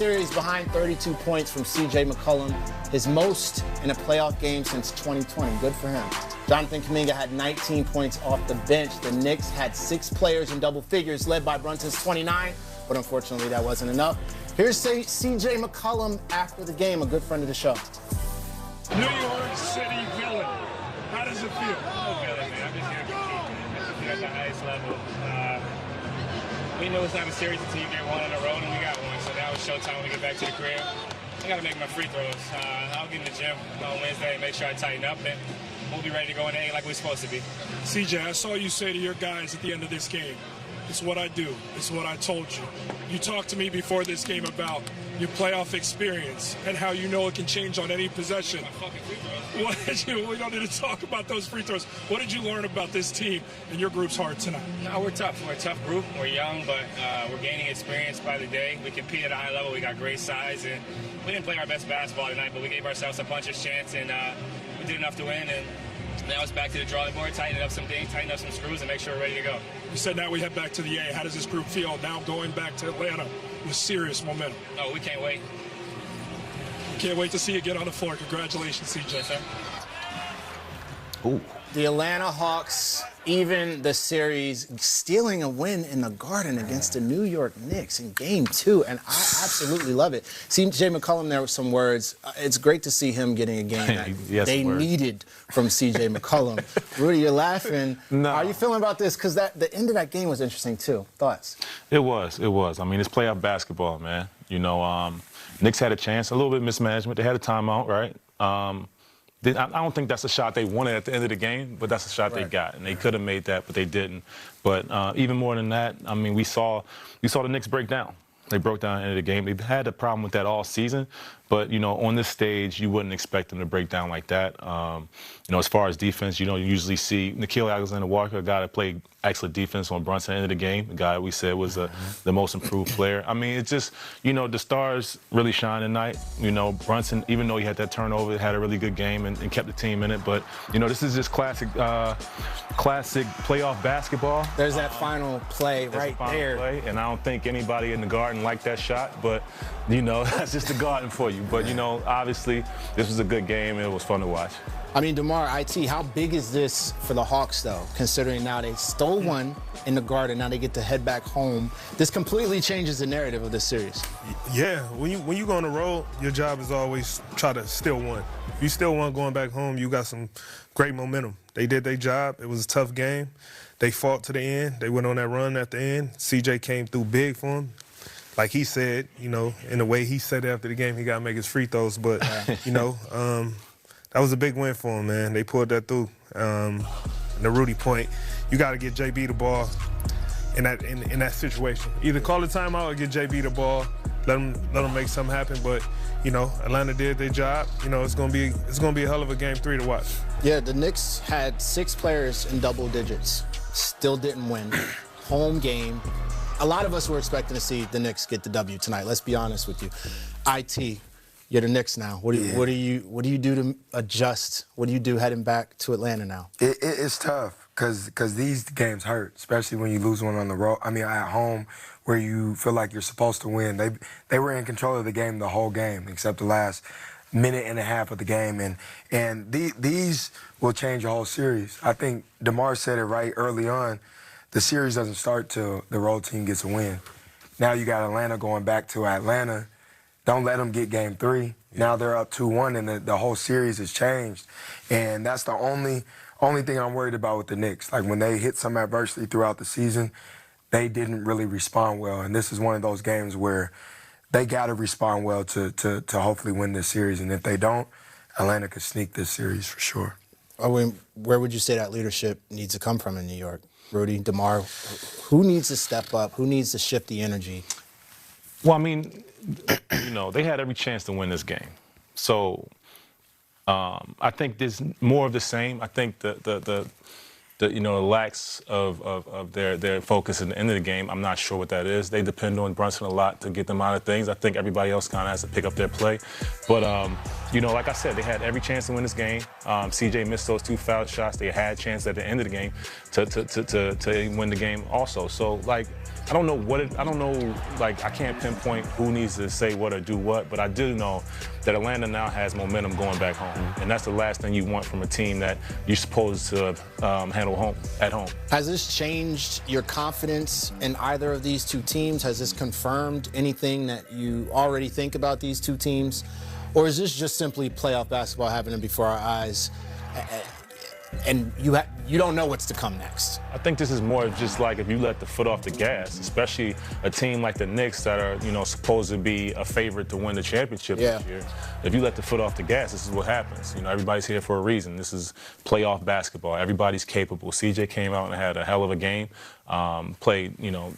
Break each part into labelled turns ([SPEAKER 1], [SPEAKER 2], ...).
[SPEAKER 1] Series behind 32 points from CJ McCollum, his most in a playoff game since 2020. Good for him. Jonathan Kuminga had 19 points off the bench. The Knicks had 6 players in double figures, led by Brunson's 29, but unfortunately that wasn't enough. Here's CJ McCollum after the game, a good friend of the show.
[SPEAKER 2] New York City villain. How does it feel?
[SPEAKER 3] No villain, man. I'm just here to compete, man. At the highest level. We know it's not a series until you get one on the road, and we got one. So now it's showtime when we get back to the crib. I got to make my free throws. I'll get in the gym on Wednesday and make sure I tighten up, and we'll be ready to go in the A like we're supposed to be.
[SPEAKER 2] CJ, I saw you say to your guys at the end of this game, it's what I do. It's what I told you. You talked to me before this game about your playoff experience and how you know it can change on any possession. We don't need to talk about those free throws. What did you learn about this team and your group's heart tonight?
[SPEAKER 3] No, we're tough. We're a tough group. We're young, but we're gaining experience by the day. We compete at a high level. We got great size, and we didn't play our best basketball tonight, but we gave ourselves a puncher's chance, and we did enough to win. And now it's back to the drawing board, tighten up some things, tighten up some screws, and make sure we're ready to go.
[SPEAKER 2] You said now we head back to the A. How does this group feel now going back to Atlanta with serious momentum?
[SPEAKER 3] Oh, we can't wait.
[SPEAKER 2] Can't wait to see you get on the floor. Congratulations, CJ.
[SPEAKER 3] Yes, sir.
[SPEAKER 1] Ooh. The Atlanta Hawks, even the series, stealing a win in the Garden against the New York Knicks in Game 2, and I absolutely love it. CJ McCollum there with some words. It's great to see him getting a game that they needed from CJ McCollum. Rudy, you're laughing.
[SPEAKER 4] No.
[SPEAKER 1] How are you feeling about this? Because the end of that game was interesting, too. Thoughts?
[SPEAKER 4] It was. I mean, it's playoff basketball, man. You know, Knicks had a chance, a little bit of mismanagement. They had a timeout, right? I don't think that's a shot they wanted at the end of the game, but that's a shot they got, and they could have made that, but they didn't. But even more than that, I mean, we saw the Knicks break down. They broke down at the end of the game. They've had a problem with that all season, but, you know, on this stage, you wouldn't expect them to break down like that. You know, as far as defense, you know, you usually see Nickeil Alexander-Walker, a guy that played excellent defense on Brunson at the end of the game, the guy we said was the most improved player. I mean, it's just, you know, the stars really shine tonight. You know, Brunson, even though he had that turnover, had a really good game and kept the team in it. But, you know, this is just classic playoff basketball.
[SPEAKER 1] There's that final play right there.
[SPEAKER 4] And I don't think anybody in the Garden liked that shot, but, you know, that's just the Garden for you. But, you know, obviously, this was a good game, and it was fun to watch.
[SPEAKER 1] I mean, DeMar, IT, how big is this for the Hawks, though, considering now they stole one in the Garden, now they get to head back home? This completely changes the narrative of this series.
[SPEAKER 5] Yeah, when you go on the road, your job is always try to steal one. If you steal one going back home, you got some great momentum. They did their job. It was a tough game. They fought to the end. They went on that run at the end. CJ came through big for them. Like he said, you know, in the way he said after the game, he got to make his free throws. But, you know, that was a big win for him, man. They pulled that through. And the Rudy point, you got to get JB the ball in that situation. Either call the timeout or get JB the ball. Let him make something happen. But, you know, Atlanta did their job. You know, it's gonna be a hell of a Game 3 to watch.
[SPEAKER 1] Yeah, the Knicks had 6 players in double digits. Still didn't win. Home game. A lot of us were expecting to see the Knicks get the W tonight. Let's be honest with you. IT, you're the Knicks now. What do you do to adjust? What do you do heading back to Atlanta now?
[SPEAKER 6] It's tough because these games hurt, especially when you lose one on the road. I mean, at home, where you feel like you're supposed to win. They were in control of the game the whole game, except the last minute and a half of the game, and these will change the whole series. I think DeMar said it right early on. The series doesn't start till the road team gets a win. Now you got Atlanta going back to Atlanta. Don't let them get Game 3. Now they're up 2-1, and the whole series has changed. And that's the only thing I'm worried about with the Knicks. Like, when they hit some adversity throughout the season, they didn't really respond well. And this is one of those games where they got to respond well to hopefully win this series. And if they don't, Atlanta could sneak this series for sure.
[SPEAKER 1] I mean, where would you say that leadership needs to come from in New York? Rudy, DeMar, who needs to step up? Who needs to shift the energy?
[SPEAKER 4] Well, I mean, you know, they had every chance to win this game. So I think there's more of the same. I think the lacks of their focus at the end of the game, I'm not sure what that is. They depend on Brunson a lot to get them out of things. I think everybody else kind of has to pick up their play. But you know, like I said, they had every chance to win this game. CJ missed those 2 foul shots. They had a chance at the end of the game to win the game also. So, like, I don't know, like, I can't pinpoint who needs to say what or do what, but I do know that Atlanta now has momentum going back home. And that's the last thing you want from a team that you're supposed to handle at home.
[SPEAKER 1] Has this changed your confidence in either of these two teams? Has this confirmed anything that you already think about these two teams? Or is this just simply playoff basketball happening before our eyes, and you don't know what's to come next?
[SPEAKER 4] I think this is more of just like if you let the foot off the gas, especially a team like the Knicks that are, you know, supposed to be a favorite to win the championship this year. If you let the foot off the gas, this is what happens. You know, everybody's here for a reason. This is playoff basketball. Everybody's capable. CJ came out and had a hell of a game. Played, you know,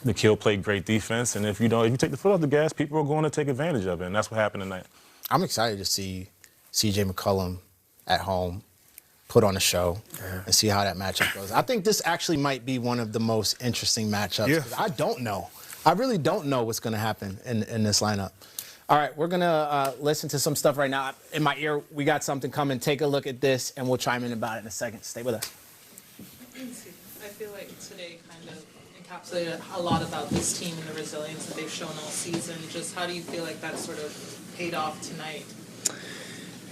[SPEAKER 4] McKill played great defense, and if you take the foot off the gas, people are going to take advantage of it, and that's what happened tonight. I'm
[SPEAKER 1] excited to see CJ McCollum at home put on a show and see how that matchup goes. I think this actually might be one of the most interesting matchups.
[SPEAKER 5] Yeah.
[SPEAKER 1] I don't know. I really don't know what's going to happen in this lineup. All right, we're going to listen to some stuff right now. In my ear, we got something coming. Take a look at this, and we'll chime in about it in a second. Stay with us.
[SPEAKER 7] I feel like today kind of encapsulated a lot about this team and the resilience that they've shown all season. Just how do you feel like that sort of paid off tonight?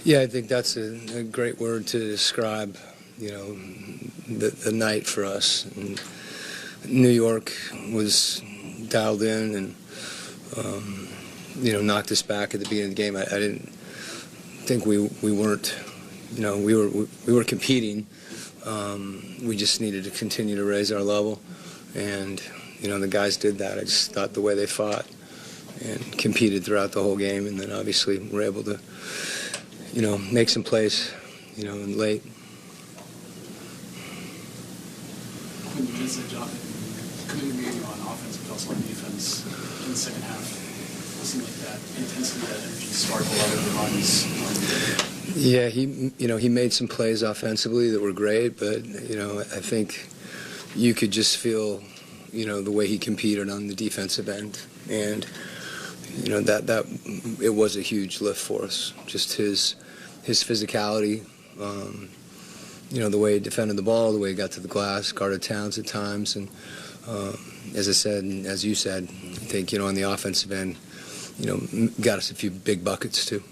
[SPEAKER 8] Yeah, I think that's a great word to describe, you know, the night for us. And New York was dialed in and, you know, knocked us back at the beginning of the game. I didn't think we weren't, you know, we were competing. We just needed to continue to raise our level, and you know the guys did that. I just thought the way they fought and competed throughout the whole game, and then obviously were able to, you know, make some plays, you know, in late.
[SPEAKER 9] Quin, you guys did a job coming to you on offense, but also on defense in the second half. It seemed like that intensity, that energy sparked a lot of the runs.
[SPEAKER 8] Yeah, he made some plays offensively that were great, but you know, I think you could just feel, you know, the way he competed on the defensive end, and you know that it was a huge lift for us. Just his physicality, you know, the way he defended the ball, the way he got to the glass, guarded Towns at times, and as I said, and as you said, I think, you know, on the offensive end, you know, got us a few big buckets too.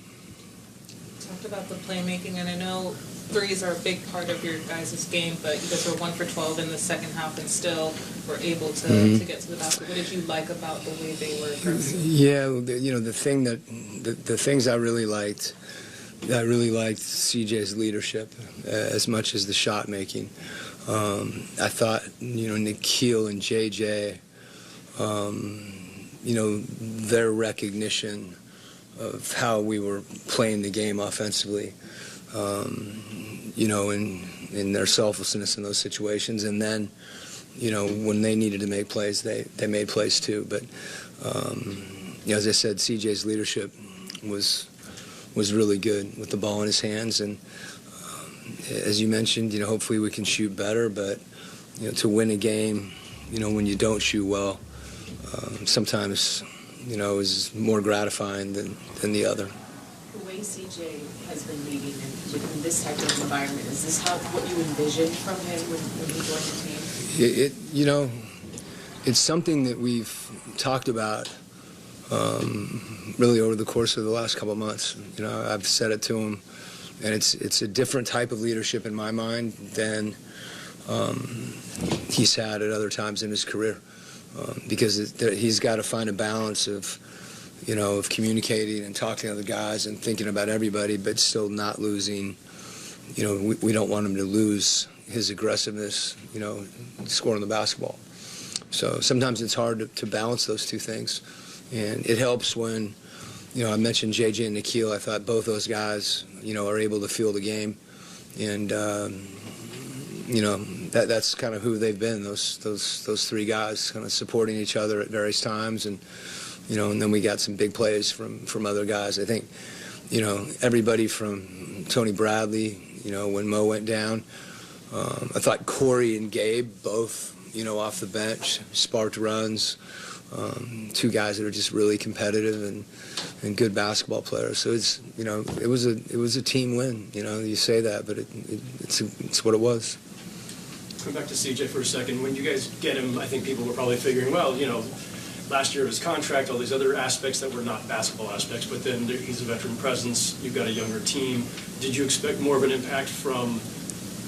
[SPEAKER 7] About the playmaking, and I know threes are a big part of your guys' game, but you guys were 1 for 12 in the second half and still were able to get to the basket. What did you like about the way they were aggressive?
[SPEAKER 8] Yeah, you know, the things I really liked CJ's leadership as much as the shot making. I thought, you know, Nikhil and JJ, you know, their recognition of how we were playing the game offensively, you know, in their selflessness in those situations. And then, you know, when they needed to make plays, they made plays too. But, you know, as I said, CJ's leadership was really good with the ball in his hands. And as you mentioned, you know, hopefully we can shoot better. But, you know, to win a game, you know, when you don't shoot well, sometimes, you know, is more gratifying than the other.
[SPEAKER 10] The way CJ has been leading in this type of environment, is this what you envisioned from him when he joined the team?
[SPEAKER 8] You know, it's something that we've talked about really over the course of the last couple of months. You know, I've said it to him, and it's a different type of leadership in my mind than he's had at other times in his career. Because he's got to find a balance of, you know, of communicating and talking to other guys and thinking about everybody, but still not losing. You know, we don't want him to lose his aggressiveness, you know, scoring the basketball. So sometimes it's hard to balance those two things, and it helps when, you know, I mentioned JJ and Nikhil. I thought both those guys, you know, are able to feel the game, and you know, that's kind of who they've been, those three guys kind of supporting each other at various times. And, you know, and then we got some big plays from other guys. I think, you know, everybody from Tony Bradley, you know, when Mo went down, I thought Corey and Gabe both, you know, off the bench, sparked runs, two guys that are just really competitive and good basketball players. So it's, you know, it was a team win. You know, you say that, but it's what it was.
[SPEAKER 11] Come back to CJ for a second. When you guys get him, I think people were probably figuring, well, you know, last year of his contract, all these other aspects that were not basketball aspects, but then he's a veteran presence. You've got a younger team. Did you expect more of an impact from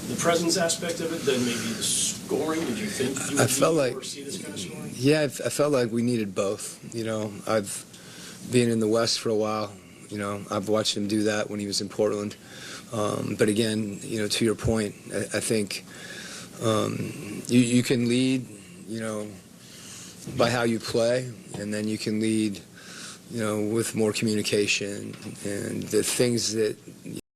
[SPEAKER 11] the presence aspect of it than maybe the scoring? Did you think you would see this kind of scoring?
[SPEAKER 8] Yeah, I felt like we needed both. You know, I've been in the West for a while. You know, I've watched him do that when he was in Portland. But again, you know, to your point, I think you can lead, you know, by how you play, and then you can lead, you know, with more communication and the things that